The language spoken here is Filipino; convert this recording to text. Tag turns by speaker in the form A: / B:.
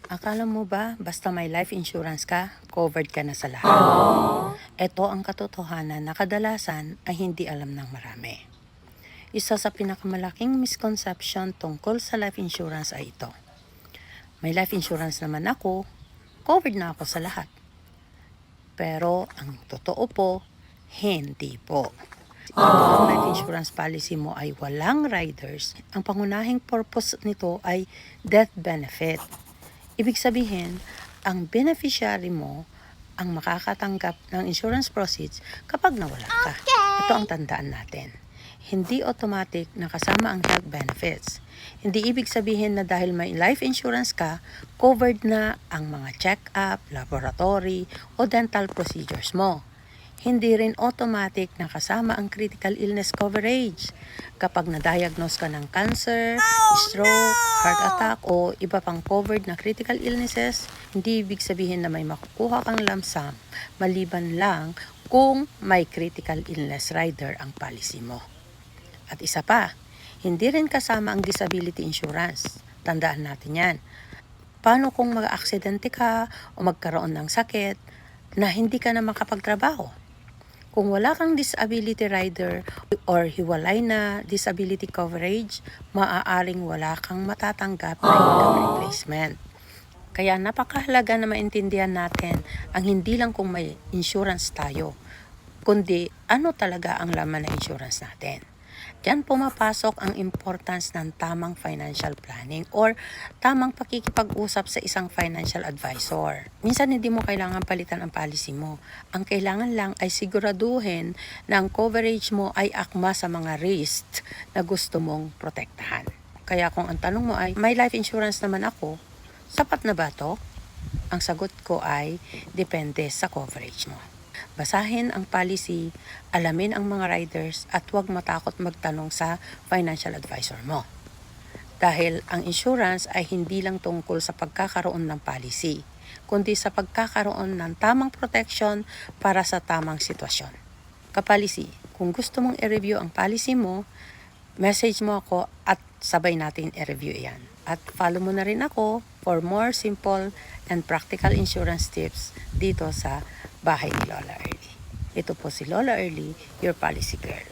A: Akala mo ba basta may life insurance ka, covered ka na sa lahat? Ito ang katotohanan na kadalasan ay hindi alam ng marami. Isa sa pinakamalaking misconception tungkol sa life insurance ay ito. May life insurance naman ako, covered na ako sa lahat. Pero ang totoo po, hindi po. Kapag ang life insurance policy mo ay walang riders, ang pangunahing purpose nito ay death benefit. Ibig sabihin, ang beneficiary mo ang makakatanggap ng insurance proceeds kapag nawala ka. Ito ang tandaan natin. Hindi automatic na kasama ang health benefits. Hindi ibig sabihin na dahil may life insurance ka, covered na ang mga check-up, laboratory, o dental procedures mo. Hindi rin automatic na kasama ang critical illness coverage. Kapag na-diagnose ka ng cancer, stroke, heart attack o iba pang covered na critical illnesses, hindi ibig sabihin na may makukuha kang lump sum maliban lang kung may critical illness rider ang policy mo. At isa pa, hindi rin kasama ang disability insurance. Tandaan natin yan. Paano kung mag-aksidente ka o magkaroon ng sakit na hindi ka na makapagtrabaho? Kung wala kang disability rider or hiwalay na disability coverage, maaaring wala kang matatanggap na income replacement. Kaya napakahalaga na maintindihan natin ang hindi lang kung may insurance tayo, kundi ano talaga ang laman ng insurance natin. Diyan pumapasok ang importance ng tamang financial planning or tamang pakikipag-usap sa isang financial advisor. Minsan hindi mo kailangan palitan ang policy mo. Ang kailangan lang ay siguraduhin na ang coverage mo ay akma sa mga risks na gusto mong protektahan. Kaya kung ang tanong mo ay, may life insurance naman ako, sapat na ba to? Ang sagot ko ay, depende sa coverage mo. Basahin ang policy, alamin ang mga riders at huwag matakot magtanong sa financial advisor mo. Dahil ang insurance ay hindi lang tungkol sa pagkakaroon ng policy, kundi sa pagkakaroon ng tamang protection para sa tamang sitwasyon. Ka-policy, kung gusto mong i-review ang policy mo, message mo ako at sabay natin i-review yan. At follow mo na rin ako for more simple and practical insurance tips dito sa Bahay ni Lola Early. Ito po si Lola Early, your policy girl.